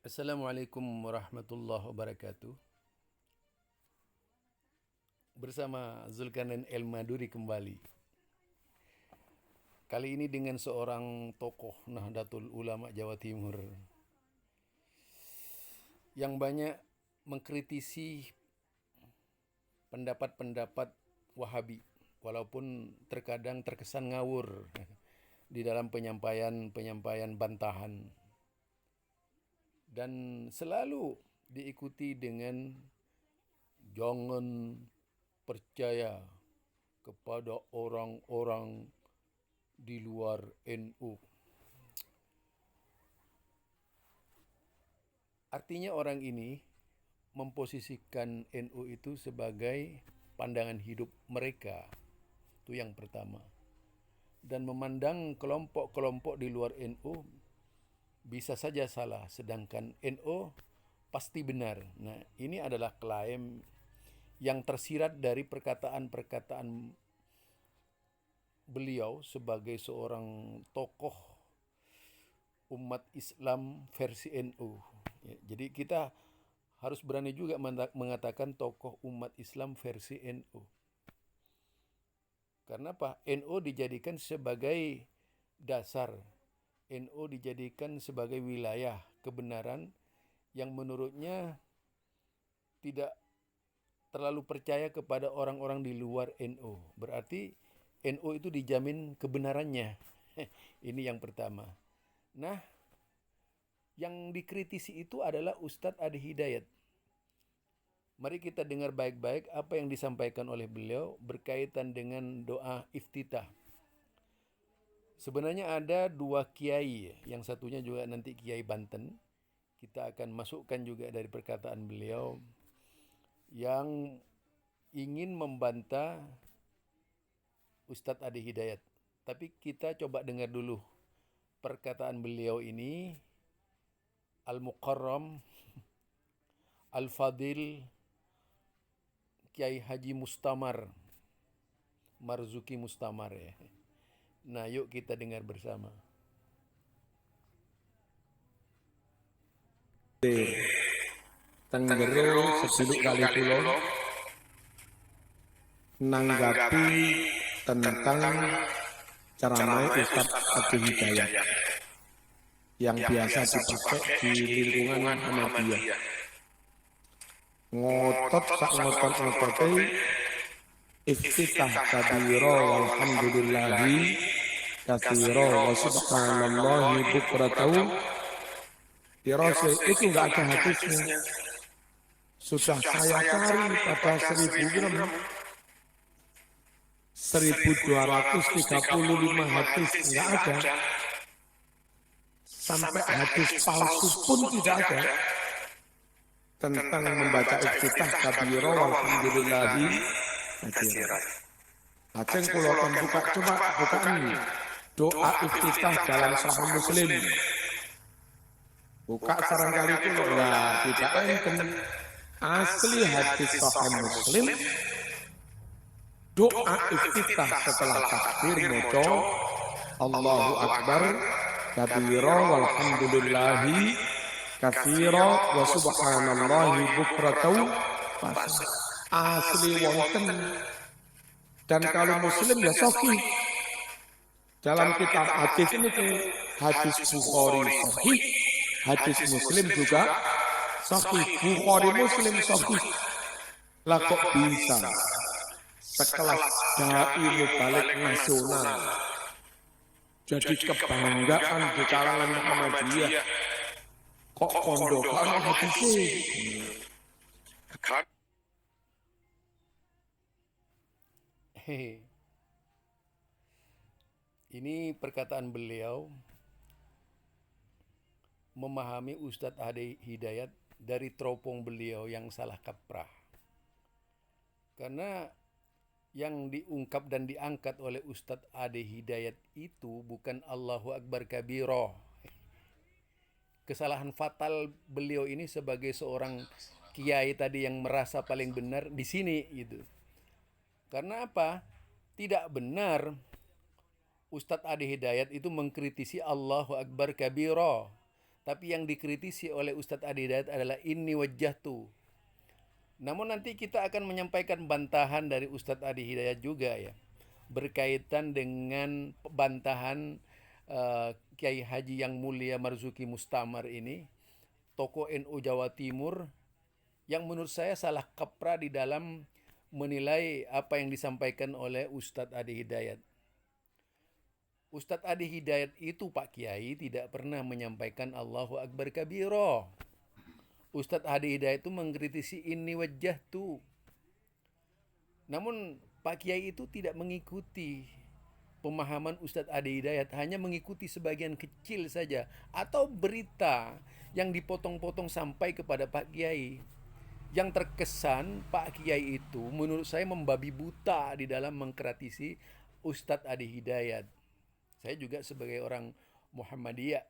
Assalamualaikum warahmatullahi wabarakatuh. Bersama Zulkarnain El Maduri kembali. Kali ini dengan seorang tokoh Nahdlatul Ulama Jawa Timur yang banyak mengkritisi pendapat-pendapat Wahabi, walaupun terkadang terkesan ngawur di dalam penyampaian bantahan, dan selalu diikuti dengan jangan percaya kepada orang-orang di luar NU. Artinya orang ini memposisikan NU itu sebagai pandangan hidup mereka. Itu yang pertama. Dan memandang kelompok-kelompok di luar NU bisa saja salah, sedangkan NU pasti benar. Nah, ini adalah klaim yang tersirat dari perkataan-perkataan beliau sebagai seorang tokoh umat Islam versi NU. Ya, jadi kita harus berani juga mengatakan tokoh umat Islam versi NU. Karena apa? NU dijadikan sebagai dasar. NU dijadikan sebagai wilayah kebenaran yang menurutnya tidak terlalu percaya kepada orang-orang di luar NU. Berarti NU itu dijamin kebenarannya. Ini yang pertama. Nah, yang dikritisi itu adalah Ustadz Adi Hidayat. Mari kita dengar baik-baik apa yang disampaikan oleh beliau berkaitan dengan doa iftitah. Sebenarnya ada dua kiai, yang satunya juga nanti Kiai Banten. Kita akan masukkan juga dari perkataan beliau yang ingin membantah Ustadz Adi Hidayat. Tapi kita coba dengar dulu perkataan beliau ini, Al-Mukarram, Al-Fadil, Kiai Haji Mustamar, Marzuki Mustamar ya. Nah, yuk kita dengar bersama. Tenggero sediluk kali pulau nanggapi tentang ceramah Ustadz Adi Hidayat yang biasa dipakai di lingkungan Ahmadiyah. Ngotot sak ngotot-ngotote iftitah kabiro walhamdulillahi katsiro wa subhanallahi bukratahu dirose itu enggak ada hadisnya. Sudah saya cari pada 1235 hadis enggak ada. Sampai hadis palsu pun tidak ada tentang membaca iftitah kabiro walhamdulillahi katsiro. Lajeng kula kon coba bukaan doa iftitah dalam Sahih Muslim. Buka sarangkali kula lah tidak enten asli hadis Sahih Muslim. Doa iftitah setelah takbir maca Allahu Akbar kabira walhamdulillahi katsira wa subhanallahi bukratan asli wonten. Dan kalau Muslim ya sahih. Dalam kitab hadis ini hadis Bukhari sahih, hadis Muslim juga sahih. Bukhari Muslim sahih. Lah kok bisa sekelas dai mubalik nasional jadi kebanggaan di kalangan Muhammadiyah kok kondokan hadisnya. Ini perkataan beliau memahami Ustadz Adi Hidayat dari teropong beliau yang salah kaprah. Karena yang diungkap dan diangkat oleh Ustadz Adi Hidayat itu bukan Allahu Akbar kabiro. Kesalahan fatal beliau ini sebagai seorang kiai tadi yang merasa paling benar di sini gitu. Karena apa? Tidak benar Ustadz Adi Hidayat itu mengkritisi Allahu Akbar kabiro. Tapi yang dikritisi oleh Ustadz Adi Hidayat adalah inni wajjahtu. Namun nanti kita akan menyampaikan bantahan dari Ustadz Adi Hidayat juga ya, berkaitan dengan bantahan Kiai Haji yang mulia Marzuki Mustamar ini, tokoh NU Jawa Timur, yang menurut saya salah kaprah di dalam menilai apa yang disampaikan oleh Ustadz Adi Hidayat. Ustadz Adi Hidayat itu Pak Kiai tidak pernah menyampaikan Allahu Akbar kabiro. Ustadz Adi Hidayat itu mengkritisi ini wajah tu. Namun Pak Kiai itu tidak mengikuti pemahaman Ustadz Adi Hidayat, hanya mengikuti sebagian kecil saja atau berita yang dipotong-potong sampai kepada Pak Kiai. Yang terkesan Pak Kiai itu menurut saya membabi buta di dalam mengkritisi Ustadz Adi Hidayat. Saya juga sebagai orang Muhammadiyah.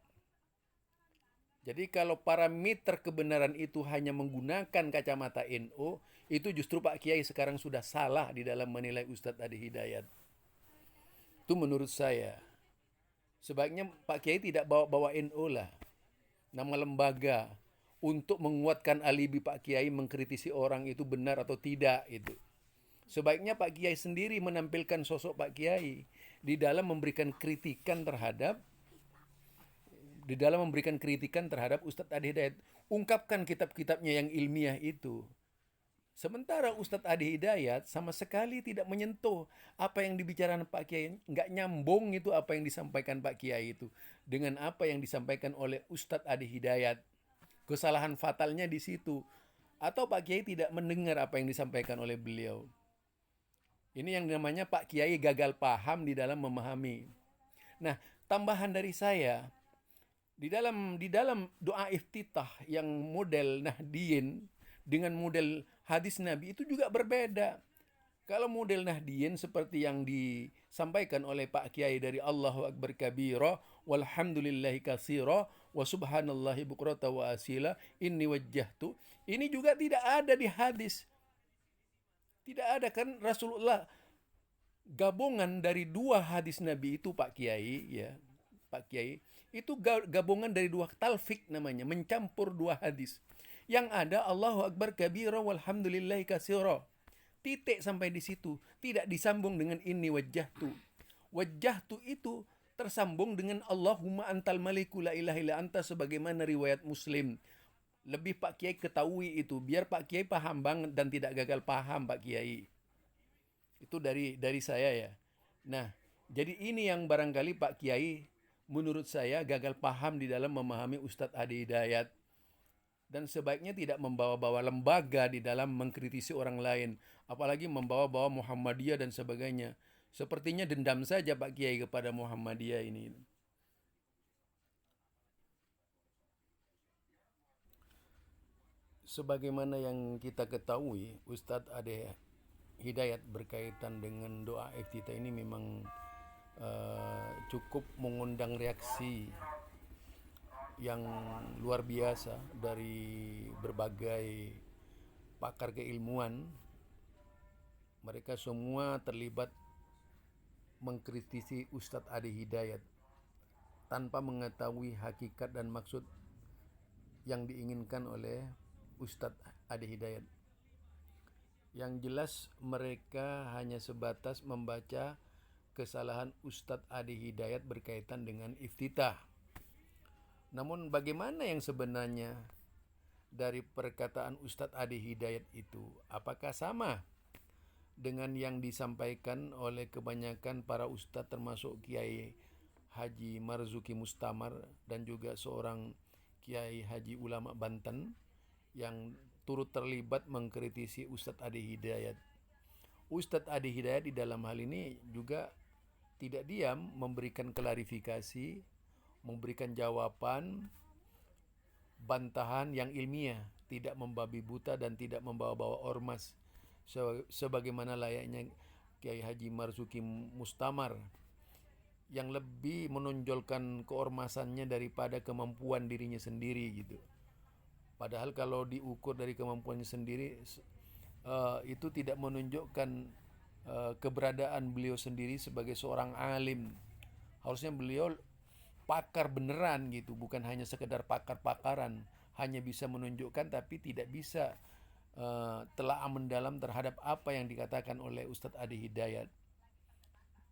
Jadi kalau parameter kebenaran itu hanya menggunakan kacamata NU, itu justru Pak Kiai sekarang sudah salah di dalam menilai Ustadz Adi Hidayat. Itu menurut saya. Sebaiknya Pak Kiai tidak bawa-bawa NU lah, nama lembaga, untuk menguatkan alibi Pak Kiai mengkritisi orang itu benar atau tidak itu. Sebaiknya Pak Kiai sendiri menampilkan sosok Pak Kiai di dalam memberikan kritikan terhadap Ustadz Adi Hidayat. Ungkapkan kitab-kitabnya yang ilmiah itu. Sementara Ustadz Adi Hidayat sama sekali tidak menyentuh apa yang dibicarakan Pak Kiai. Nggak nyambung itu apa yang disampaikan Pak Kiai itu dengan apa yang disampaikan oleh Ustadz Adi Hidayat. Kesalahan fatalnya di situ. Atau Pak Kiai tidak mendengar apa yang disampaikan oleh beliau. Ini yang namanya Pak Kiai gagal paham di dalam memahami. Nah, tambahan dari saya, di dalam doa iftitah yang model Nahdiyin dengan model hadis Nabi itu juga berbeda. Kalau model Nahdiyin seperti yang disampaikan oleh Pak Kiai dari Allahu Akbar kabira walhamdulillahi katsira wa subhanallahi bukrata wa asila inni wajjahtu, ini juga tidak ada di hadis. Tidak ada, kan Rasulullah gabungan dari dua hadis Nabi itu Pak Kiai ya. Pak Kiai itu gabungan dari dua talfik namanya, mencampur dua hadis. Yang ada Allahu Akbar kabira walhamdulillahi katsira. Titik sampai di situ, tidak disambung dengan inni wajjahtu. Wajjahtu itu tersambung dengan Allahumma antal maliku la ilaha illa anta sebagaimana riwayat Muslim. Lebih Pak Kiai ketahui itu, biar Pak Kiai paham banget dan tidak gagal paham Pak Kiai. Itu dari saya ya. Nah, jadi ini yang barangkali Pak Kiai menurut saya gagal paham di dalam memahami Ustadz Adi Hidayat. Dan sebaiknya tidak membawa-bawa lembaga di dalam mengkritisi orang lain. Apalagi membawa-bawa Muhammadiyah dan sebagainya. Sepertinya dendam saja Pak Kiai kepada Muhammadiyah ini. Sebagaimana yang kita ketahui, Ustadz Adi Hidayat berkaitan dengan doa iftitah ini memang cukup mengundang reaksi yang luar biasa dari berbagai pakar keilmuan. Mereka semua terlibat mengkritisi Ustadz Adi Hidayat tanpa mengetahui hakikat dan maksud yang diinginkan oleh Ustadz Adi Hidayat. Yang jelas mereka hanya sebatas membaca kesalahan Ustadz Adi Hidayat berkaitan dengan iftitah. Namun bagaimana yang sebenarnya dari perkataan Ustadz Adi Hidayat itu? Apakah sama dengan yang disampaikan oleh kebanyakan para ustadz termasuk Kiai Haji Marzuki Mustamar dan juga seorang Kiai Haji Ulama Banten yang turut terlibat mengkritisi Ustadz Adi Hidayat. Ustadz Adi Hidayat di dalam hal ini juga tidak diam memberikan klarifikasi, memberikan jawaban, bantahan yang ilmiah, tidak membabi buta dan tidak membawa-bawa ormas sebagaimana layaknya Kiai Haji Marzuki Mustamar yang lebih menonjolkan keormasannya daripada kemampuan dirinya sendiri gitu. Padahal kalau diukur dari kemampuannya sendiri itu tidak menunjukkan keberadaan beliau sendiri sebagai seorang alim. Harusnya beliau pakar beneran gitu, bukan hanya sekedar pakar-pakaran, hanya bisa menunjukkan tapi tidak bisa telaah mendalam terhadap apa yang dikatakan oleh Ustadz Adi Hidayat.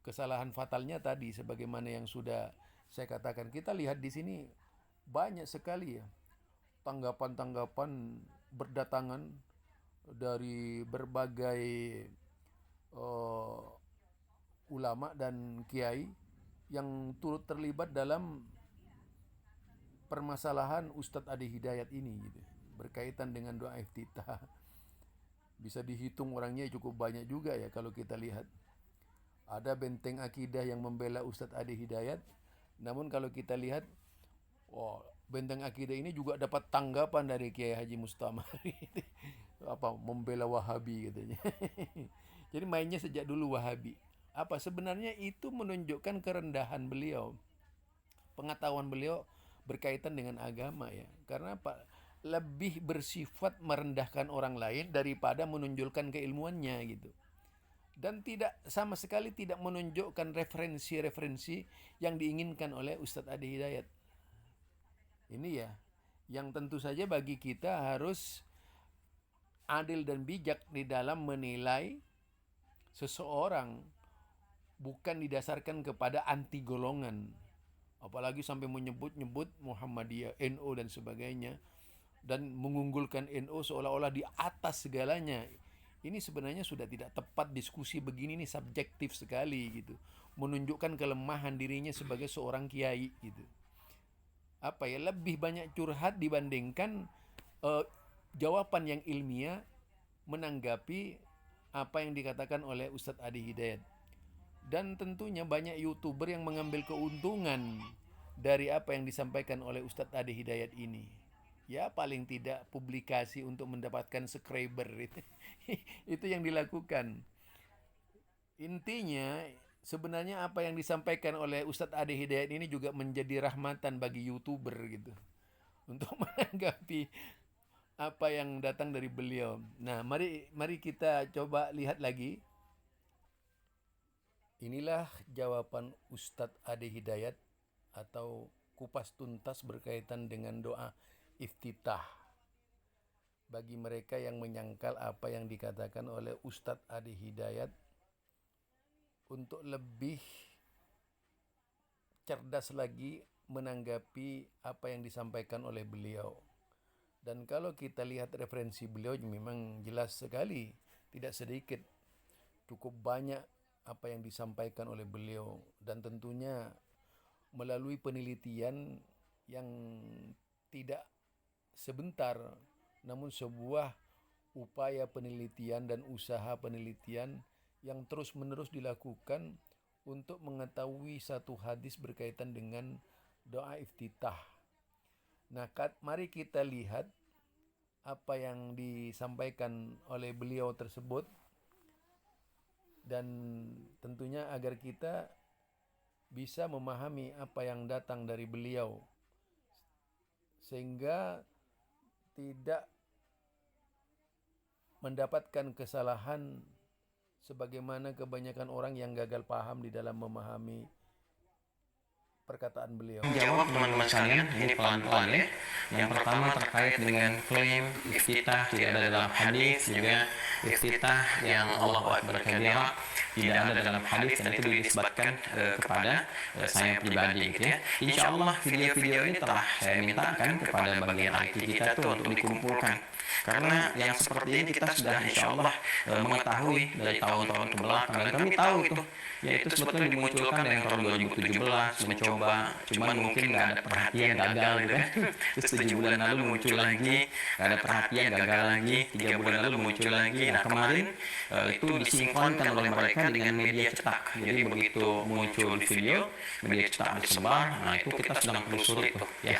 Kesalahan fatalnya tadi, sebagaimana yang sudah saya katakan, kita lihat di sini banyak sekali ya tanggapan-tanggapan berdatangan dari berbagai ulama dan kiai yang turut terlibat dalam permasalahan Ustadz Adi Hidayat ini gitu, berkaitan dengan doa iftitah. Bisa dihitung orangnya cukup banyak juga ya kalau kita lihat. Ada benteng akidah yang membela Ustadz Adi Hidayat, namun kalau kita lihat, benteng akidah ini juga dapat tanggapan dari Kiai Haji Mustamar apa membela Wahabi katanya. Jadi mainnya sejak dulu Wahabi. Apa sebenarnya itu menunjukkan kerendahan beliau, pengetahuan beliau berkaitan dengan agama ya. Karena apa? Lebih bersifat merendahkan orang lain daripada menunjukkan keilmuannya gitu. Dan tidak sama sekali tidak menunjukkan referensi-referensi yang diinginkan oleh Ustadz Adi Hidayat. Ini ya, yang tentu saja bagi kita harus adil dan bijak di dalam menilai seseorang, bukan didasarkan kepada anti golongan. Apalagi sampai menyebut-nyebut Muhammadiyah, NU dan sebagainya, dan mengunggulkan NU seolah-olah di atas segalanya. Ini sebenarnya sudah tidak tepat. Diskusi begini nih subjektif sekali gitu, menunjukkan kelemahan dirinya sebagai seorang kiai gitu. Apa ya, lebih banyak curhat dibandingkan jawaban yang ilmiah menanggapi apa yang dikatakan oleh Ustadz Adi Hidayat. Dan tentunya banyak YouTuber yang mengambil keuntungan dari apa yang disampaikan oleh Ustadz Adi Hidayat ini. Ya paling tidak publikasi untuk mendapatkan subscriber itu. Itu yang dilakukan. Intinya sebenarnya apa yang disampaikan oleh Ustadz Adi Hidayat ini juga menjadi rahmatan bagi YouTuber gitu, untuk menanggapi apa yang datang dari beliau. Nah, mari kita coba lihat lagi. Inilah jawaban Ustadz Adi Hidayat atau kupas tuntas berkaitan dengan doa iftitah. Bagi mereka yang menyangkal apa yang dikatakan oleh Ustadz Adi Hidayat, untuk lebih cerdas lagi menanggapi apa yang disampaikan oleh beliau. Dan kalau kita lihat referensi beliau memang jelas sekali, tidak sedikit, cukup banyak apa yang disampaikan oleh beliau, dan tentunya melalui penelitian yang tidak sebentar, namun sebuah upaya penelitian dan usaha penelitian yang terus-menerus dilakukan untuk mengetahui satu hadis berkaitan dengan doa iftitah. Nah, mari kita lihat apa yang disampaikan oleh beliau tersebut, dan tentunya agar kita bisa memahami apa yang datang dari beliau, sehingga tidak mendapatkan kesalahan sebagaimana kebanyakan orang yang gagal paham di dalam memahami perkataan beliau. Jawab teman-teman sekalian, ini pelan-pelan ya. Yang pertama terkait dengan klaim iftitah tidak ada dalam hadis, juga iftitah yang Allahu Akbar kabira tidak ada dalam hadis, dan itu dinisbatkan kepada saya pribadi gitu ya. Insya Allah video-video ini telah saya mintakan kepada bagian IT kita tuh untuk dikumpulkan, karena yang seperti ini kita sudah insya Allah mengetahui dari tahun-tahun ke belakang, dan kami tahu itu yaitu sebetulnya dimunculkan dari tahun 2017 mencoba, cuman mungkin nggak ada perhatian, gagal gitu kan. Terus 7 bulan lalu muncul lagi, nggak ada perhatian, gagal lagi, 3 bulan lalu muncul lagi. Nah kemarin itu disinkronkan oleh mereka dengan media cetak. Jadi begitu muncul video, media cetak disebar. Nah itu kita sedang telusuri itu ya,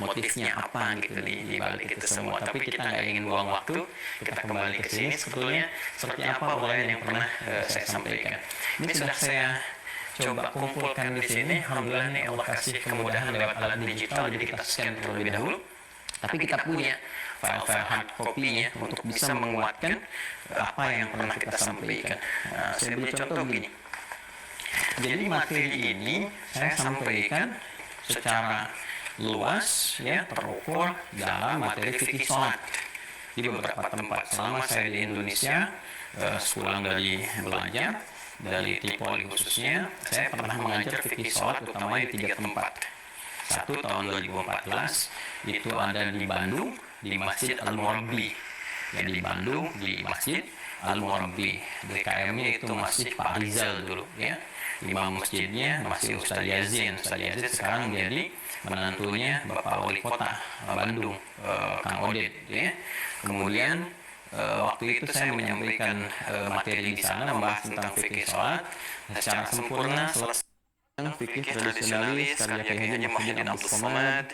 motifnya apa gitu di balik itu semua. Tapi kita nggak ingin buang waktu, kita kembali ke sini. Sebetulnya seperti apa uraian yang pernah saya sampaikan. Ini sudah saya coba kumpulkan di sini. Alhamdulillah nih Allah kasih kemudahan lewat alat digital, jadi kita scan terlebih dahulu. Tapi kita punya file-file hard copy-nya untuk bisa menguatkan apa yang pernah kita sampaikan. Nah, saya beri contoh begini. Jadi materi ini saya sampaikan secara luas ya terukur dalam materi fikih sholat di beberapa tempat. Selama saya di Indonesia, sepulang dari belajar dari Tripoli khususnya, saya pernah mengajar fikih sholat utamanya di 3 tempat. Satu tahun 2014 itu ada di Bandung di Masjid Al-Murabbi. Ya, di Bandung di Masjid Al-Murabbi. DKM-nya itu Masjid Pak Rizal dulu ya. Imam masjidnya masih Ustaz Yazin. Ustaz Yazin sekarang jadi menantunya Bapak Wali Kota Bandung, Kang Oded ya. Kemudian waktu itu saya menyampaikan materi di sana membahas tentang fikih sholat secara sempurna, selesai fikih tradisionalis karya Kiai Haji Muhyiddin Abdul Somad.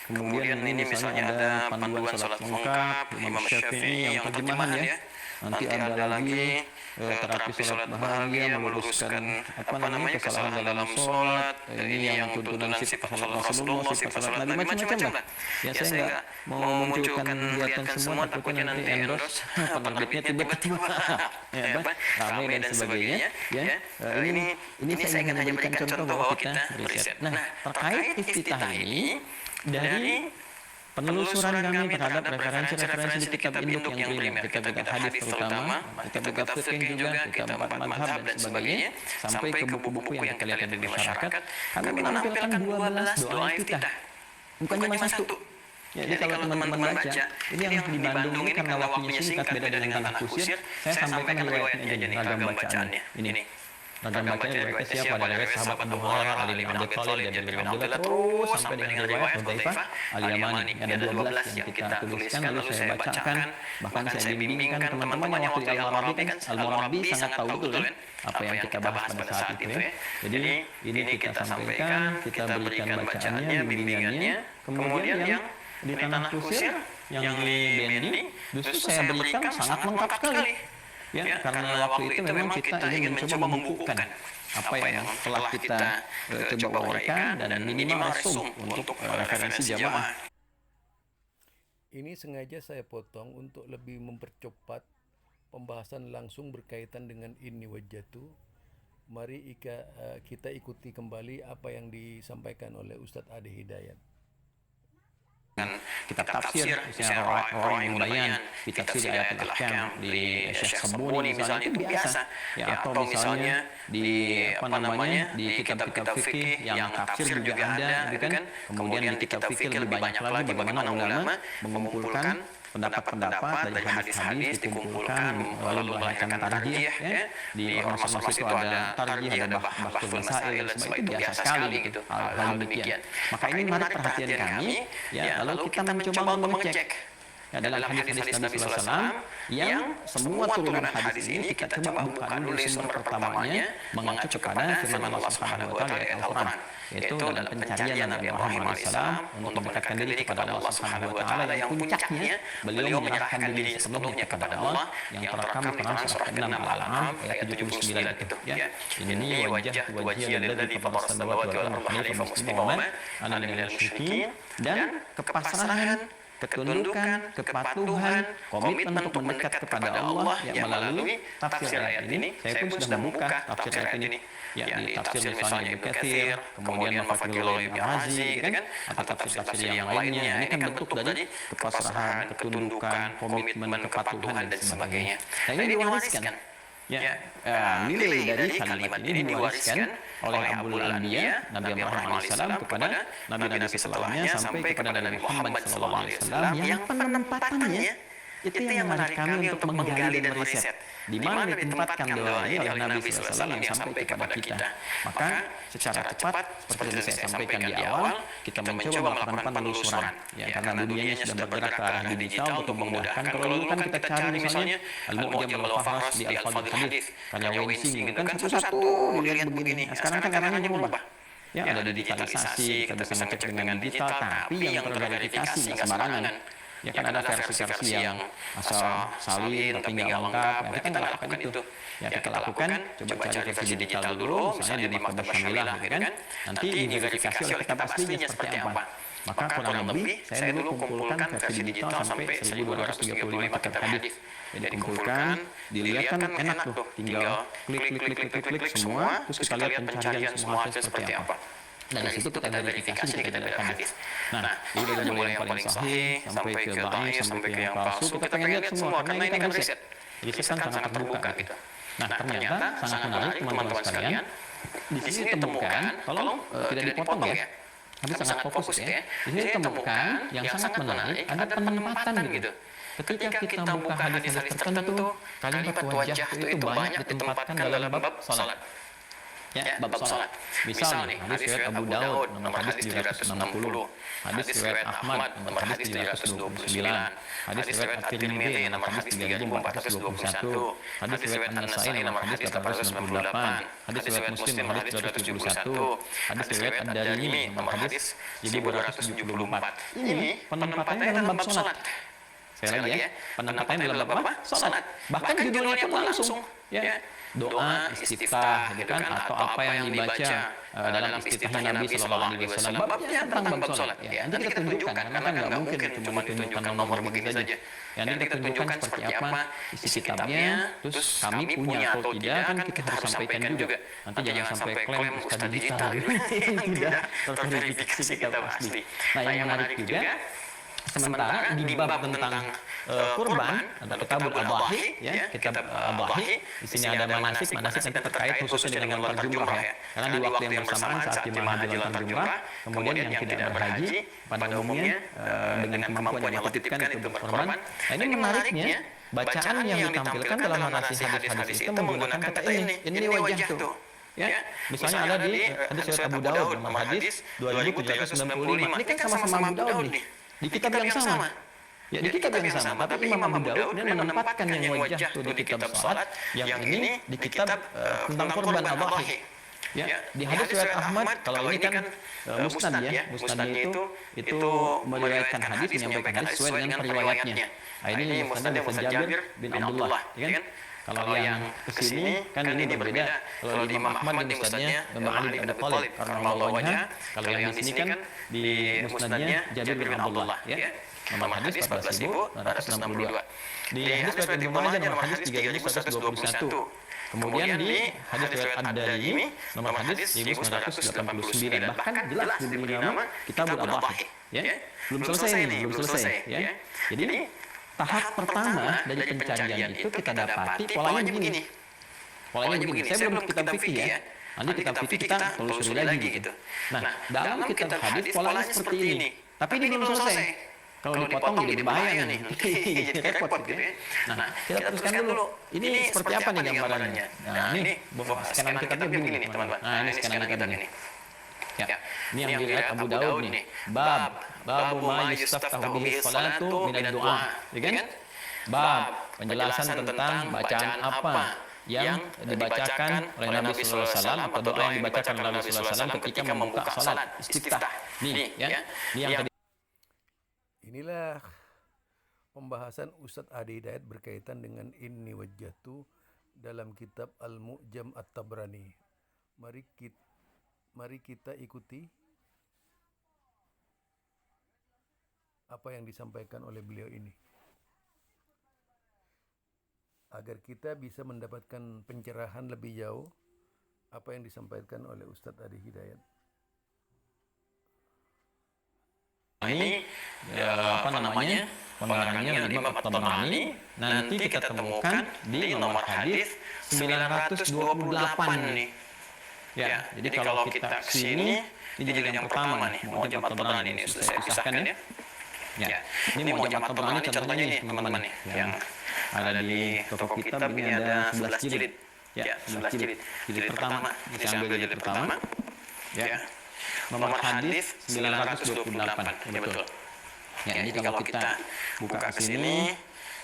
Kemudian ini misalnya ada panduan sholat lengkap Imam Syafi'i yang terjemahan ya. Nanti ada lagi terapi sholat bahagia, meluruskan kesalahan dalam sholat, ini yang tuntunan sifat sholat Rasulullah, sifat sholat Nabi, macam-macam lah. Ya saya nggak mau memunculkan kegiatan semua, takutnya nanti endorse penerbitnya tiba-tiba ramai dan sebagainya. Ya, ini saya ingin hanya berikan contoh bahwa kita beriset. Nah, terkait iftitah ini dari penelusuran kami terhadap referensi-referensi di kitab induk yang primer, kitab-kitab hadis terutama, kitab-kitab fikih juga, kitab empat madhab dan sebagainya, sampai ke buku-buku yang kita lihat di masyarakat, kami menampilkan 12 doa iftitah, bukan cuma satu. Jadi kalau teman-teman baca, ini yang di Bandung ini karena waktunya singkat beda dengan Tanah Kusir, saya sampaikan riwayatnya aja nih, ragam bacaannya. Ini ragam bacanya riwayat siapa? Ada riwayat sahabat Abu Hurairah, Ali bin Abi Thalib, dan bin Abdullah, terus sampai dengan riwayat Hudzaifah Al-Yamani. Ada 12 yang kita tuliskan lalu saya bacakan, bahkan saya bimbingkan teman-teman yang waktu di Al-Murabi kan, Al-Murabi sangat tahu betul kan apa yang kita bahas pada saat itu ya. Jadi ini kita sampaikan, kita berikan bacaannya, bimbingannya. Kemudian yang di Tanah Kusir, yang di Bendi, justru saya berikan sangat lengkap sekali. Ya, karena waktu itu memang kita ingin mencoba membukukan apa yang telah kita coba uraikan dan minimal resum untuk referensi jamaah. Ini sengaja saya potong untuk lebih mempercepat pembahasan langsung berkaitan dengan ini wajatu. Mari kita ikuti kembali apa yang disampaikan oleh Ustadz Ade Hidayat. Kitab tafsir, misalnya Rawaimul Bayan, di tafsir ayat al-ahkam di Syekh Sabuni misalnya itu biasa. Ya, atau misalnya di di kitab-kitab fikih yang tafsir juga ada, gitu kan. Kemudian di kitab fikih lebih banyak lagi bagaimana ulama mengumpulkan pendapat-pendapat dari hadis-hadis dikumpulkan lalu melahirkan tarjih ya. Di ormas-ormas itu ada tarjih, ada bahsul masail dan sebagainya, itu biasa sekali gitu hal demikian. Maka ini menarik perhatian kami ya, lalu kita mencoba mengecek ya, dalam hadis-hadis Nabi SAW yang semua turunan hadis ini kita coba buka dulu dari sumber pertamanya mengacu kepada firman Allah Subhanahu wa taala ayat Al-Qur'an, yaitu dalam pencarian Nabi Muhammad SAW untuk mendekatkan diri kepada Allah Subhanahu wa taala yang puncaknya beliau menyerahkan diri sepenuhnya kepada Allah yang terekam di Quran surah 6 Al-An'am ayat 79 itu ya. Ini wajah alladzi fatara as-samawati wal arda hanifan muslima wa ma ana minal musyrikin, dan kepasrahan, ketundukan, kepatuhan, komitmen untuk mendekat kepada Allah yang melalui tafsir ayat ini. Saya pun sudah membuka tafsir ayat ini ya, di tafsir misalnya Ibnu Katsir, kemudian Mafathul Ibnu Razi kan, atau tafsir-tafsir yang lainnya. Ini kan bentuk dari kepasrahan, ketundukan, komitmen, kepatuhan dan sebagainya. Nah, ini diwariskan ya, nilai dari kalimat ini diwariskan oleh Abul Anbiya Nabi Muhammad SAW kepada nabi-nabi setelahnya sampai kepada Nabi Muhammad SAW, yang penempatannya itu yang menarik kami untuk menggali dan meriset di mana ditempatkan doa ini oleh Nabi SAW yang sampai kepada kita. Maka secara cepat seperti yang saya sampaikan di awal, kita mencoba melakukan penelusuran ya, karena dunianya sudah bergerak ke arah digital untuk memudahkan. Kalau dulu kan kita cari misalnya Al-Mu'jam al-Fahras di Al-Fadhil Hadis karya Wensi gitu kan, satu-satu dilihat begini. Nah, sekarang kan caranya berubah ya, ada digitalisasi, kita bisa ngecek dengan digital, tapi yang terverifikasi nggak sembarangan. Ya kan ada versi-versi yang asal salin tapi nggak lengkap. Ya, kita nggak lakukan itu. Ya kita lakukan, coba cari versi digital dulu, misalnya di Maktabah Syamilah, gitu kan. Nanti diverifikasi oleh kitab aslinya seperti apa. Maka kurang lebih saya dulu kumpulkan versi digital sampai 1235 kitab hadis. Jadi dikumpulkan, dilihat kan enak tuh, tinggal klik semua, terus kita lihat pencarian semua hasil seperti apa. Dari situ kita verifikasi kita dari hadis. Nah, jadi dari mulai yang paling sahih sampai ke dhaif sampai ke yang palsu kita pengen lihat semua karena ini kan riset. Riset kan sangat terbuka gitu. Nah, ternyata sangat menarik teman-teman sekalian. Di sini ditemukan, tolong tidak dipotong ya. Tapi sangat fokus ya. Di sini ditemukan yang sangat menarik ada penempatan gitu. Ketika kita buka hadis-hadis tertentu, kalimat wajah itu banyak ditempatkan dalam bab salat. Ya, bab salat. Misal nih, hadis riwayat Abu Daud nomor hadis 760, hadis riwayat Ahmad nomor hadis 729, hadis riwayat At-Tirmidzi nomor hadis 3421, hadis riwayat An-Nasa'i nomor hadis 898, hadis riwayat Muslim nomor hadis 271, hadis riwayat Ad-Darimi nomor hadis 1274. Ini penempatannya dalam bab salat. Sekali lagi ya, penempatannya dalam bab apa? Salat. Bahkan judulnya pun langsung ya. Doa istiftah gitu kan, atau apa yang dibaca dalam istiftahnya Nabi Sallallahu Alaihi Wasallam, babnya tentang bab salat ya. Nanti kita tunjukkan karena kan nggak mungkin cuma ditunjukkan nomor begini saja. Ya, nanti kita tunjukkan seperti apa isi kitabnya, terus kami punya atau tidak kan kita harus sampaikan juga. Nanti jangan sampai klaim Ustaz digital gitu. Tidak terverifikasi kitab asli. Nah, yang menarik juga sementara di bab tentang kurban ada kitab Al-Adhahi ya, kitab Al-Adhahi di sini ada manasik nanti terkait khususnya dengan melontar jumrah ya, karena di waktu yang bersamaan saat jemaah haji melontar jumrah, kemudian yang tidak berhaji pada umumnya dengan kemampuan yang dititipkan itu berkorban. Nah, ini menariknya bacaan yang ditampilkan dalam manasik hadis-hadis itu menggunakan kata ini wajah tuh ya. Misalnya ada di hadis riwayat Abu Daud nomor hadis 2795. Ini kan sama-sama Abu Daud nih. Di kitab yang sama. Ya, di kitab yang sama, tapi Imam Abu Daud dia menempatkan yang wajah itu di kitab salat, yang ini di kitab tentang kurban Adhahi. Ya, di hadis riwayat Ahmad, kalau ini kan musnad ya, musnadnya itu meriwayatkan hadis, menyampaikan hadis sesuai dengan periwayatnya. Nah, ini musnadnya dari Jabir bin Abdullah, ya kan? Kalau yang kesini kan ini berbeda. Kalau di Imam Ahmad di musnadnya Imam Ali bin Abi Thalib karena Allah wajah. Kalau yang di sini kan di musnadnya Jabir bin Abdullah ya. Nomor hadis 14.962. Di hadis riwayat Ibnu Majah nomor hadis 3.121. Kemudian di hadis riwayat Ad-Darimi nomor hadis 1989. Bahkan jelas diberi nama Kitabul Adhahi ya. Belum selesai ya. Jadi tahap pertama dari pencarian itu kita dapati polanya begini. Saya belum kitab fikih ya. Nanti kitab fikih kita telusuri lagi gitu. Nah, dalam kitab hadis polanya seperti ini. Tapi ini belum selesai. Kalau dipotong jadi berbahaya nih. Jadi repot gitu ya. Nah, kita teruskan dulu. Ini seperti apa nih gambarannya? Nah, ini skenan kitabnya begini nih, teman-teman. Nah, ini skenan kitabnya nih. Ya, ini yang dilihat Abu Daud nih. Babu ma yustaftahu bihi salatu minad doa. Ya kan? Bab penjelasan tentang bacaan apa yang dibacakan oleh Nabi sallallahu alaihi wasallam atau doa yang dibacakan oleh Nabi sallallahu alaihi wasallam ketika membuka salat istiftah. Nih ya. Ini yang tadi. Inilah pembahasan Ustadz Adi Hidayat berkaitan dengan inni wajjahtu dalam kitab Al-Mu'jam At-Tabrani. Mari kita ikuti apa yang disampaikan oleh beliau ini, agar kita bisa mendapatkan pencerahan lebih jauh apa yang disampaikan oleh Ustadz Adi Hidayat. Ini pengarangnya Imam At-Tabrani. Nanti kita temukan di nomor hadis 928 nih. Ya, jadi kalau kita kesini, ini jadi yang pertama nih, Mu'jam At-Tabrani ini sudah saya pisahkan ya. Ya, ini Mu'jam At-Tabrani contohnya nih teman-teman nih, yang ada di toko kitab ini ada 11 jilid. Ya, 11 jilid. Jilid pertama, kita ambil jilid pertama. Ya. Nomor hadis 928. Ya betul. Ya, ini kalau kita buka ke sini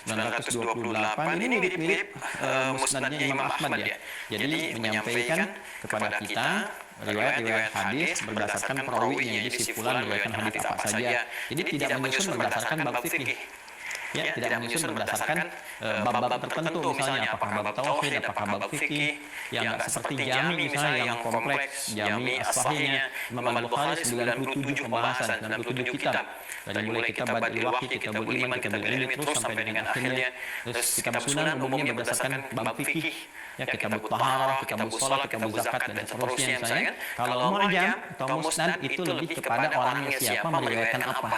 928 ini mirip-mirip musnadnya Imam Ahmad ya. Jadi menyampaikan kepada kita riwayat-riwayat hadis berdasarkan perawinya, jadi si fulan meriwayatkan hadis apa saja. Jadi tidak menyusun berdasarkan bab fikih. ya, tidak menyusun berdasarkan bab-bab tertentu, misalnya apakah bab tauhid, apakah bab fikih, yang nggak seperti jami misalnya yang kompleks, jami as-sahihnya Imam Al-Bukhari 97 pembahasan, 97 kitab. Dari mulai kitab Badil Wahyi, kitabul Iman, kitabul Ilmi, terus sampai dengan akhirnya. Terus kitab Sunan umumnya berdasarkan bab fikih, ya kitab Taharah, kitab Shalah, kitab Zakat dan seterusnya misalnya. Kalau Mu'jam atau Musnad itu lebih kepada orangnya siapa, meriwayatkan apa.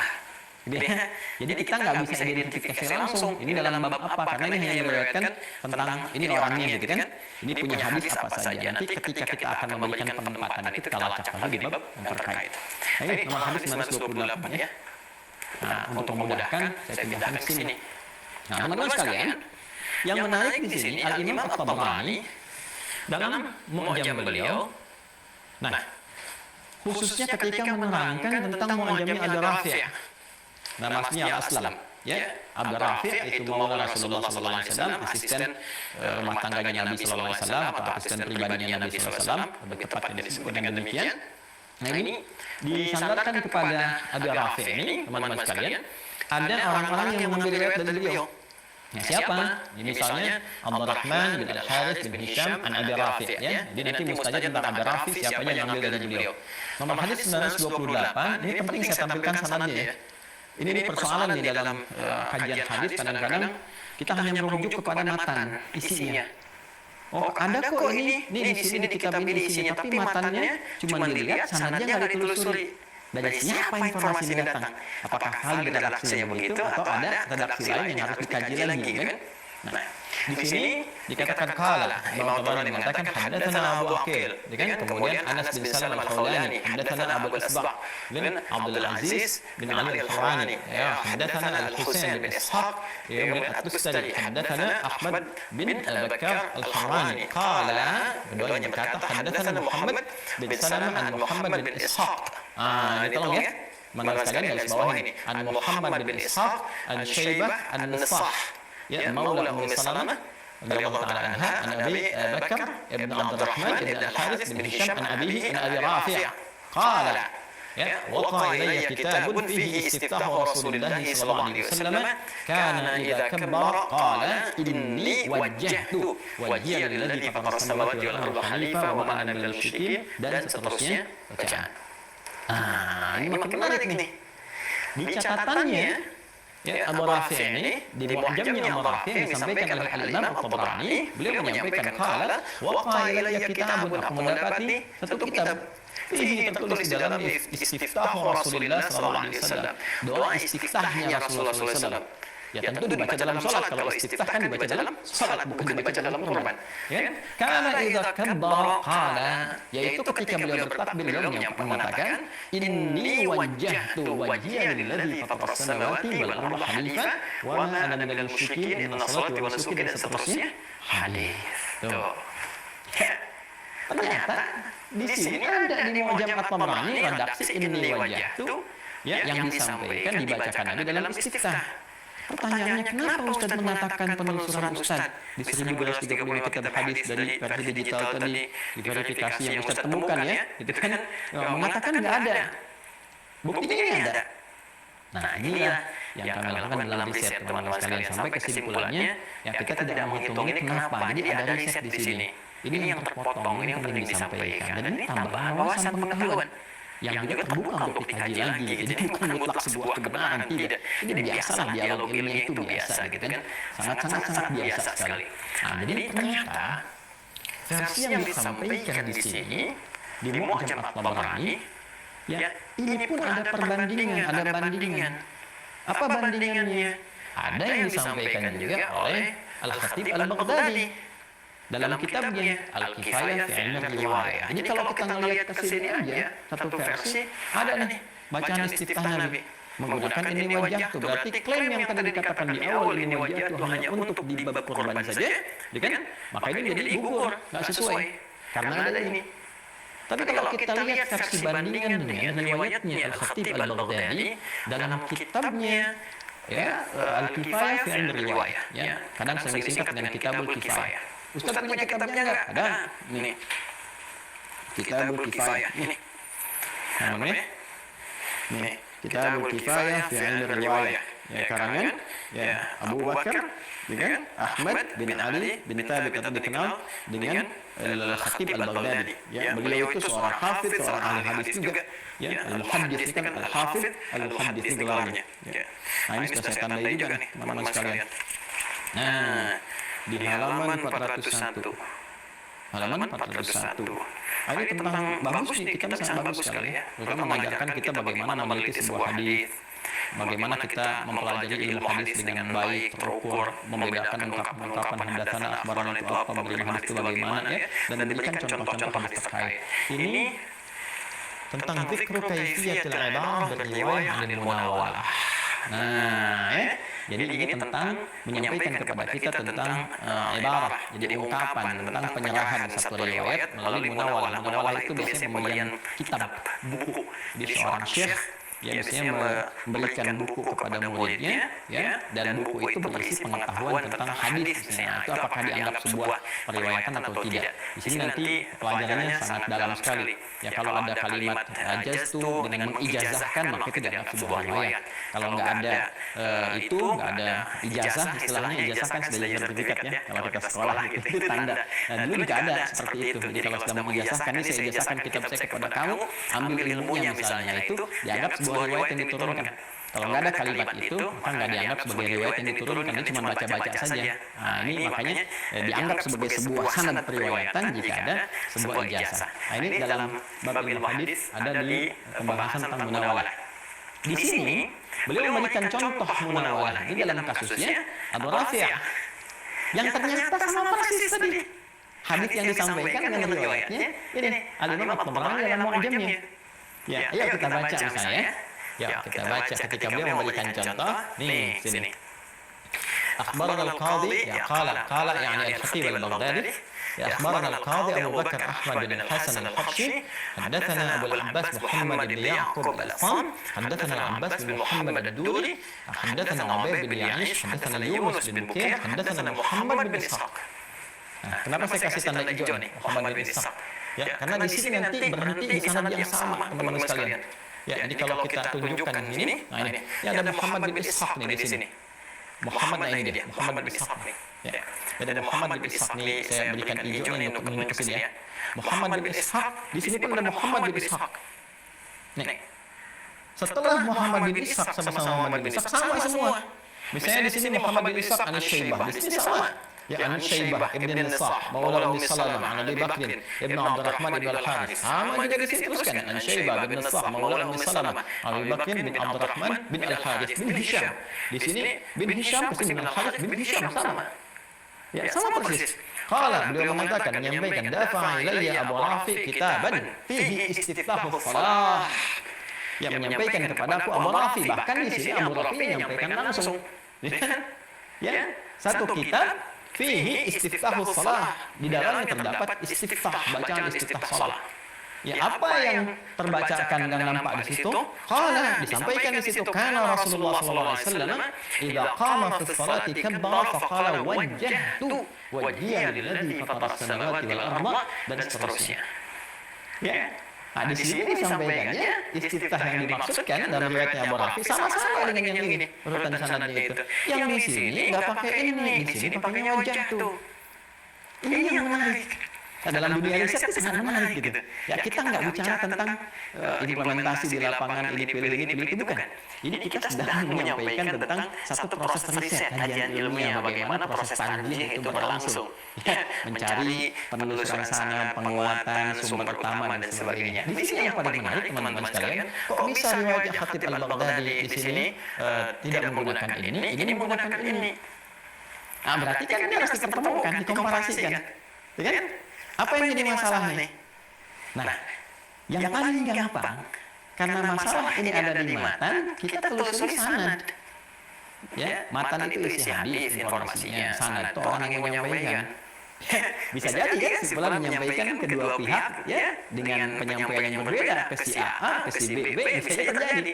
Jadi kita nggak bisa identifikasi langsung ini dalam bab apa, karena ini hanya meriwayatkan tentang ini orangnya gitu kan. Ini punya hadis apa saja. Nanti ketika kita akan memberikan penempatan itu kita lacak lagi di bab yang terkait. Nah, ini nomor hadis 928 ya. Nah, untuk memudahkan saya pindahkan ke sini. Nah, teman-teman sekalian, yang menarik di sini Al-Imam At-Tabrani dalam Mu'jam beliau, nah, khususnya ketika menerangkan tentang Mu'jamnya Ad-Rafi'. Namanya Al-Aslam, ya. Abdur Rafi' itu maula Rasulullah SAW, asisten rumah tangganya Nabi SAW atau asisten pribadinya Nabi SAW, lebih tepatnya disebut dengan demikian. Nah, ini disandarkan kepada Abdur Rafi' ini, teman-teman sekalian, ada orang-orang yang mengambil riwayat dari beliau. Nah, siapa? Ini misalnya Abdurrahman bin Al-Harith bin Hisham an Abi Rafi', ya. Jadi nanti mustajab tentang Abi Rafi' siapa yang mengambil dari beliau. Nomor hadis 928, ini penting saya tampilkan sanadnya ya. Ini persoalan di dalam kajian hadis, kadang-kadang kita hanya merujuk kepada matan, isinya. Oh, ada kok ini di sini di kitab ini isinya, tapi matannya cuma dilihat, sanadnya nggak ditelusuri. Dari siapa informasi ini datang? Apakah hal redaksinya begitu atau ada redaksi lain yang harus dikaji lagi, kan? Nah, di sini dikatakan qala, Imam Tabrani mengatakan hadatsana Abu Aqil, kan? Kemudian Anas bin Salam Al-Khawlani, hadatsana Abu Isbah bin Abdul Aziz bin Ali Al-Khawlani, ya, hadatsana Al-Husain bin Ishaq, ya, bin At-Tustari, hadatsana Ahmad bin Al-Bakkar Al-Khawlani, qala, keduanya berkata hadatsana Muhammad bin Salam an Muhammad bin Ishaq. Ini tolong ya, mana sekalian garis bawah ini, an Muhammad bin Ishaq an Syaibah an Nisah, ya, maula Ummi Salamah radhiyallahu ta'ala anha an Abi Bakar ibn Abdurrahman ibn Al-Harith bin Hisham an abihi an Abi Rafi' qala, ya, waqa ilayya kitabun fihi istiftahu Rasulullah sallallahu alaihi wasallam kana idza kabbara qala inni wajjahtu wajhiya lilladzi fatara as-samawati wal arda hanifan wa ma ana minal musyrikin, dan seterusnya bacaan. Ini makin menarik nih. Di catatannya, ya, Abu Rafi' ini di Mu'jamnya Abu Rafi' yang disampaikan oleh Al-Imam At-Tabrani, beliau menyampaikan qala waqa ilayya kitabun, aku mendapati satu kitab ini tertulis di dalam istiftahu Rasulullah sallallahu alaihi wasallam, doa istiftahnya Rasulullah sallallahu alaihi wasallam. Ya, tentu dibaca dalam salat. Kalau istiftah kan dibaca dalam salat, bukan dibaca dalam kurban. Ya, karena idza kabbara qala, yaitu ketika beliau bertakbir beliau mengatakan inni wajjahtu wajhiya lilladzi fatara as-samawati wal arda hanifan wa ma ana minal musyrikin inna salati wa nusuki dan seterusnya. Hadis. Tuh. Ternyata di sini ada di Mu'jam At-Tabrani redaksi inni wajjahtu, ya, yang disampaikan dibacakan Nabi dalam istiftah. Pertanyaannya, kenapa Ustaz mengatakan penelusuran Ustaz di 1235 kitab hadis dari versi digital tadi, di verifikasi yang Ustaz temukan ya, itu kan mengatakan nggak ada. Buktinya ini ada. Nah, inilah yang kami lakukan dalam riset, teman-teman sekalian, sampai kesimpulannya, ya, kita tidak menghitung ini kenapa. Jadi ada riset di sini. Ini yang terpotong, ini yang penting disampaikan, dan ini tambahan wawasan pengetahuan yang juga terbuka untuk dikaji lagi. Jadi bukan mutlak sebuah kebenaran, tidak. Ini biasalah, dialog ilmiah itu biasa gitu kan, sangat biasa sekali. Nah, jadi ternyata versi yang disampaikan di sini di Mu'jam At-Tabrani, ya, ini pun ada perbandingan, ada bandingan. Apa bandingannya? Ada yang disampaikan juga oleh Al-Khatib Al-Baghdadi dalam kitabnya Al-Kifayah fi Ilmi Riwayah. Jadi kalau kita ngelihat ke sini aja, satu versi ada nih bacaan istiftah Nabi menggunakan ini wajah tuh. Berarti klaim yang tadi dikatakan di awal ini wajah tuh hanya untuk di bab kurban saja, ya kan? Maka ini jadi gugur, nggak sesuai karena ada ini. Tapi kalau kita lihat versi bandingan dengan riwayatnya Al-Khatib Al-Baghdadi dalam kitabnya, ya, Al-Kifayah fi Ilmi Riwayah, ya, kadang sering disingkat dengan Kitabul Kifayah. Ustaz punya kitabnya nggak? Ada. Ini Kitabul Kifayah. Ini namanya. Ini Kitabul Kifayah fi Ilmi Riwayah. ya karangan Abu Bakar dengan Ahmad bin Ali bin Thabit atau dikenal dengan Al-Khatib Al-Baghdadi. Ya, beliau itu seorang hafidz, seorang ahli hadis juga. Ya, al-muhaddits ini kan al-hafidz, al-muhaddits ini gelarnya. Ya. Nah, ini sudah saya tandai juga nih, teman-teman sekalian. Nah, di halaman 401. Halaman 401. Nah, ini tentang bagus nih, kita sangat bagus sekali ya. Terutama mengajarkan kita bagaimana meneliti sebuah hadis, bagaimana kita mempelajari ilmu hadis dengan baik, terukur, membedakan ungkapan hadatsana, akhbarana itu apa, menerima hadis itu bagaimana ya, dan memberikan contoh-contoh hadis terkait. Ini tentang zikru kaifiyatil ibarah berriwayah 'anil munawalah. Nah, jadi ini tentang menyampaikan kepada kita tentang ibarah, jadi ungkapan tentang penyerahan satu riwayat melalui munawalah. Munawalah itu biasanya pemberian kitab, buku. Jadi seorang syekh yang biasanya memberikan buku kepada muridnya, ya, dan buku itu berisi pengetahuan tentang hadis misalnya. Itu apakah dianggap sebuah periwayatan atau tidak. Di sini nanti pelajarannya sangat dalam sekali. Ya, kalau ada kalimat jaztu dengan mengijazahkan, maka itu dianggap sebuah riwayat. Kalau nggak ada itu, nggak ada ijazah, istilahnya ijazah kan sudah jadi sertifikat ya. Kalau kita sekolah itu tanda. Nah, dulu juga ada seperti itu. Jadi kalau sudah mengijazahkan, ini saya ijazahkan kitab saya kepada kamu, ambil ilmunya misalnya, itu dianggap sebuah riwayat yang diturunkan. Kalau nggak ada kalimat itu, maka nggak dianggap sebagai riwayat yang diturunkan, ini cuma baca-baca saja. Nah, ini makanya dianggap sebagai sebuah sanad periwayatan jika ada sebuah ijazah. Nah, ini dalam bab ilmu hadis ada di pembahasan tentang munawalah. Di sini beliau memberikan contoh munawalah ini dalam kasusnya Abu Rafi' yang ternyata sama persis tadi. Hadis yang disampaikan dengan riwayatnya ini Al-Imam At-Tabrani dalam Mu'jamnya. Ya, ayo kita baca misalnya. Ya, kita baca ketika beliau memberikan contoh. Nih, sini. Akhbarana al-Qadhi, ya qala yani al-Khatib al-Baghdadi. Ya, akhbarana al-Qadhi Abu Bakar Ahmad bin Hasan al-Habsyi, haddatsana Abu al-Abbas Muhammad bin Ya'qub al-Assam, haddatsana al-Abbas bin Muhammad ad-Duri, haddatsana Ubayd bin Ya'ish, haddatsana Yunus bin Bukayr, haddatsana Muhammad bin Ishaq. Nah, kenapa saya kasih tanda hijau nih, Muhammad bin Ishaq? Ya, karena di sini nanti berhenti di sanad yang sama, teman-teman sekalian. Ya, jadi kalau kita tunjukkan ini, nah ini, ya ada Muhammad bin Ishaq nih di sini. Muhammad, nah ini dia, Muhammad bin Ishaq nih. Ya, ada Muhammad bin Ishaq nih, saya berikan hijau nih untuk menunjuk ke sini ya. Muhammad bin Ishaq, di sini pun ada Muhammad bin Ishaq. Nih, setelah Muhammad bin Ishaq sama-sama Muhammad bin Ishaq sama semua. Misalnya di sini Muhammad bin Ishaq an-Syaibah, di sini sama. Ya, an Syaibah ibn Nisah, Maula Ummi Salamah, an Abi Bakr ibn Abdurrahman ibn Al-Harith. Sama juga di sini teruskan, an Syaibah ibn Nisah, Maula Ummi Salamah, Abi Bakr bin Abdurrahman bin Al-Harith bin Hisham. Di sini bin Hisham, di sini bin Al-Harith bin Hisham sama. Ya, sama persis. Qala, beliau mengatakan, menyampaikan, dafa'a ilayya Abu Rafi kitaban fihi istiftahus shalah. Ya, menyampaikan kepadaku Abu Rafi, bahkan di sini Abu Rafi menyampaikan langsung. Ya, satu kitab fihi istiftahus shalah, di dalamnya terdapat istiftah, bacaan istiftah shalah. Ya, apa yang terbacakan dan nampak di situ? Qala, disampaikan di situ, kana Rasulullah sallallahu alaihi wasallam idza qama fi sholati kabbara fa qala wajjahtu wajhiya lilladzi fatara as-samawati wal arda, dan seterusnya. Ya. Nah, di sini disampaikannya istiftah yang dimaksudkan dalam riwayatnya Abu Rafi sama-sama dengan yang ini, urutan sanadnya itu. Yang di sini nggak pakai ini, di sini pakainya wajah tuh. Ini yang menarik. Nah, dalam dunia riset itu sangat menarik gitu. Ya, kita nggak bicara tentang implementasi di lapangan, ini pilih itu bukan. Ini kita sedang menyampaikan tentang satu proses riset, kajian ilmiah, bagaimana proses tanjih itu berlangsung. Ya, mencari penelusuran sanad, penguatan, sumber utama dan sebagainya. Di sini yang paling menarik teman-teman sekalian, kok bisa riwayat Khatib al-Baghdadi di sini tidak menggunakan ini menggunakan ini. Nah, berarti kan ini harus dipertemukan, dikomparasikan. Ya kan? Apa yang jadi masalah nih? Nah, yang paling gampang, karena masalah ini ada di matan, kita telusuri sanad. Ya, matan itu isi hadis informasinya, sanad itu orang yang menyampaikan. Bisa jadi ya, sebelah menyampaikan kedua pihak ya dengan penyampaian yang berbeda, versi A, versi B, bisa terjadi.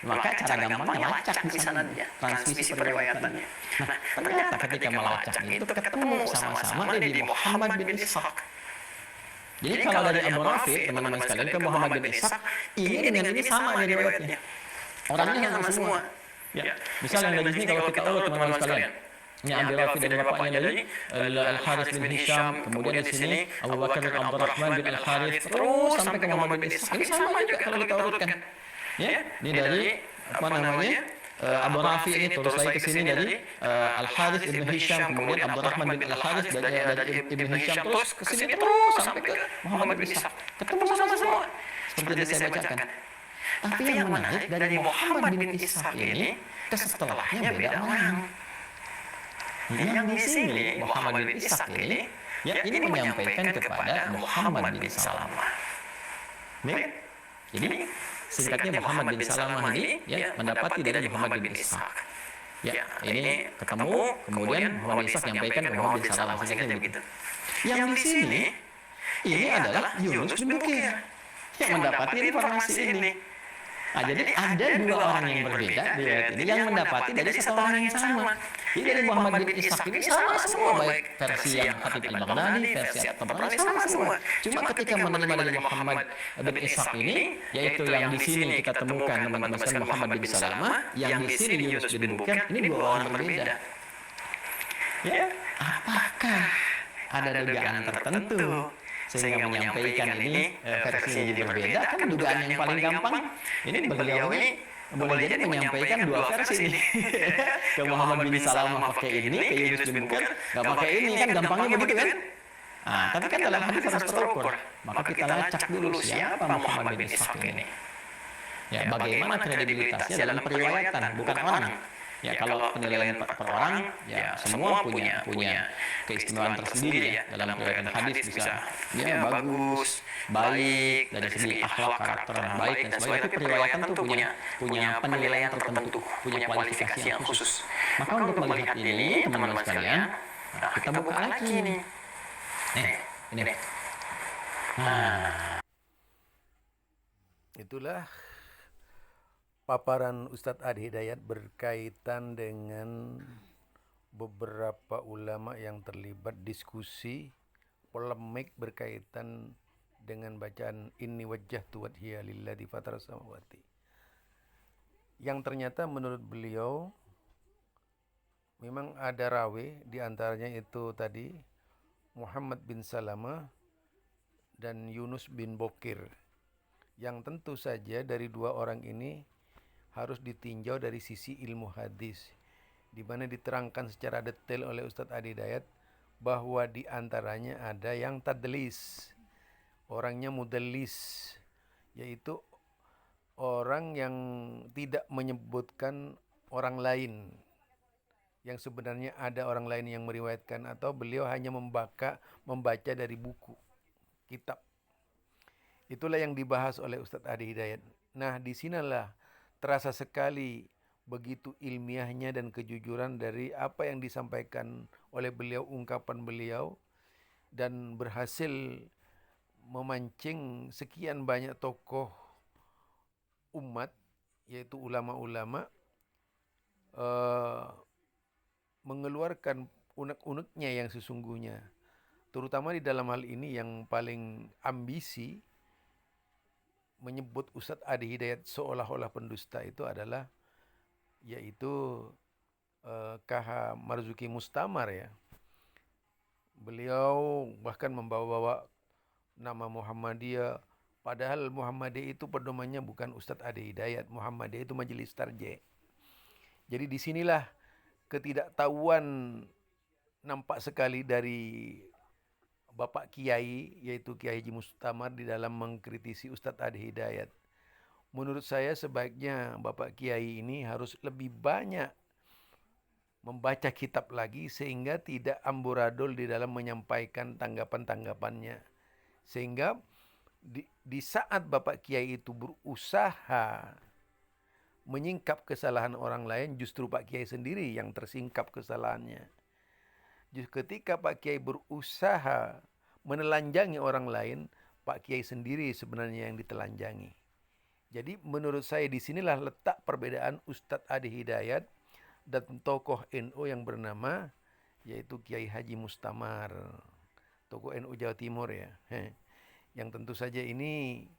Maka cara gampangnya lacak di sanadnya, transmisi periwayatannya. Nah, ternyata ketika melacak itu ketemu sama-sama di Muhammad bin Ishaq. Jadi kalau dari Abu Rafi, teman-teman sekalian, ke Muhammad bin Ishaq, ini dengan ini sama riwayatnya. Orangnya sama semua. Ya, misal yang dari sini kalau kita urut teman-teman sekalian, ini ambil Rafi dari bapaknya dari Al-Harith bin Hisham, kemudian di sini Abu Bakar bin Abdurrahman bin Al-Harith, terus sampai ke Muhammad bin Ishaq. Ini sama juga kalau kita urutkan. Ya, ini dari apa namanya? Abu Rafi ini terus lagi ke sini dari Al-Harith bin Hisham, kemudian Abdurrahman bin Al-Harith dari Ibn Hisham, terus ke sini terus sampai ke Muhammad bin Ishaq. Ketemu sama semua. Seperti yang saya bacakan. Tapi yang menarik dari Muhammad bin Ishaq ini ke setelahnya beda orang. Yang di sini Muhammad bin Ishaq ini, ya ini menyampaikan kepada Muhammad bin Salamah. Jadi singkatnya Muhammad bin Salamah ini ya mendapati dari Muhammad bin Ishaq. Ya, ini ketemu, kemudian Muhammad bin Ishaq menyampaikan ke Muhammad bin Salamah, singkatnya begitu. Yang di sini ini adalah Yunus bin Bukir yang mendapati informasi ini. Nah, jadi ada dua orang yang berbeda di riwayat ini yang mendapati dari satu orang yang sama. Jadi dari Muhammad bin Ishaq ini sama semua, baik versi yang Khatib al-Baghdadi, versi At-Tabarani sama semua. Cuma ketika menerima dari Muhammad bin Ishaq ini, yaitu yang di sini kita temukan teman-teman sekalian Muhammad bin Salamah, yang di sini Yunus bin Bukir, ini dua orang berbeda. Ya, apakah ada dugaan tertentu sehingga menyampaikan ini versinya jadi berbeda? Kan dugaan yang paling gampang ini beliau ini boleh jadi menyampaikan dua versi ini. Ke Muhammad bin Salamah pakai ini, ke Yunus bin Bukir nggak pakai ini, kan gampangnya begitu kan? Nah, tapi kan dalam hadis harus terukur. Maka kita lacak dulu siapa Muhammad bin Ishaq ini. Ya, bagaimana kredibilitasnya dalam periwayatan, bukan orang. Ya, kalau penilaian per orang, ya semua punya keistimewaan tersendiri ya dalam periwayatan hadis, bisa ya bagus, baik dari segi akhlak, karakter baik dan sebagainya. Itu periwayatan tuh punya penilaian tertentu, punya kualifikasi yang khusus. Maka untuk melihat ini teman-teman sekalian, kita buka lagi nih. Ini. Nah, itulah paparan Ustadz Adi Hidayat berkaitan dengan beberapa ulama yang terlibat diskusi polemik berkaitan dengan bacaan inni wajjahtu wajhiya lillazi fataras samawati, yang ternyata menurut beliau memang ada rawi, di antaranya itu tadi Muhammad bin Salamah dan Yunus bin Bukir, yang tentu saja dari dua orang ini harus ditinjau dari sisi ilmu hadis, di mana diterangkan secara detail oleh Ustadz Adi Hidayat bahwa di antaranya ada yang tadlis, orangnya mudallis, yaitu orang yang tidak menyebutkan orang lain, yang sebenarnya ada orang lain yang meriwayatkan, atau beliau hanya membaca dari buku, kitab. Itulah yang dibahas oleh Ustadz Adi Hidayat. Nah, disinilah terasa sekali begitu ilmiahnya dan kejujuran dari apa yang disampaikan oleh beliau, ungkapan beliau, dan berhasil memancing sekian banyak tokoh umat, yaitu ulama-ulama, mengeluarkan unek-uneknya yang sesungguhnya. Terutama di dalam hal ini yang paling ambisi menyebut Ustadz Adi Hidayat seolah-olah pendusta itu adalah yaitu KH Marzuki Mustamar ya. Beliau bahkan membawa-bawa nama Muhammadiyah, padahal Muhammadiyah itu pedomannya bukan Ustadz Adi Hidayat. Muhammadiyah itu Majelis Tarjih. Jadi disinilah ketidaktahuan nampak sekali dari Bapak Kiai, yaitu Kiai Haji Mustamar, di dalam mengkritisi Ustadz Adi Hidayat. Menurut saya sebaiknya Bapak Kiai ini harus lebih banyak membaca kitab lagi, sehingga tidak amburadul di dalam menyampaikan tanggapan-tanggapannya. Sehingga di saat Bapak Kiai itu berusaha menyingkap kesalahan orang lain, justru Pak Kiai sendiri yang tersingkap kesalahannya. Justru ketika Pak Kiai berusaha menelanjangi orang lain, Pak Kiai sendiri sebenarnya yang ditelanjangi. Jadi menurut saya disinilah letak perbedaan Ustadz Adi Hidayat dan tokoh NU yang bernama yaitu Kiai Haji Mustamar, tokoh NU Jawa Timur ya, yang tentu saja ini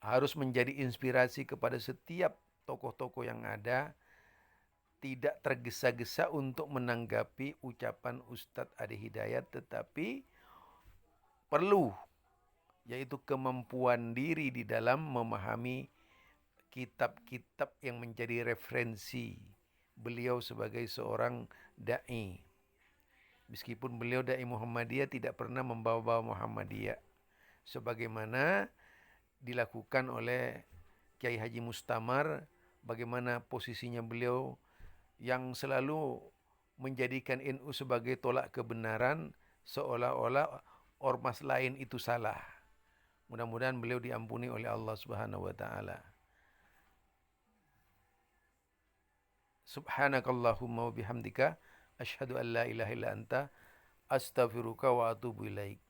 harus menjadi inspirasi kepada setiap tokoh-tokoh yang ada tidak tergesa-gesa untuk menanggapi ucapan Ustadz Adi Hidayat, tetapi perlu, yaitu kemampuan diri di dalam memahami kitab-kitab yang menjadi referensi beliau sebagai seorang da'i. Meskipun beliau da'i Muhammadiyah, tidak pernah membawa-bawa Muhammadiyah sebagaimana dilakukan oleh Kiai Haji Mustamar, bagaimana posisinya beliau yang selalu menjadikan NU sebagai tolak kebenaran, seolah-olah ormas lain itu salah. Mudah-mudahan beliau diampuni oleh Allah Subhanahu wa taala. Subhanakallahumma wa bihamdika asyhadu an la ilaha illa anta astaghfiruka wa atubu ilaik.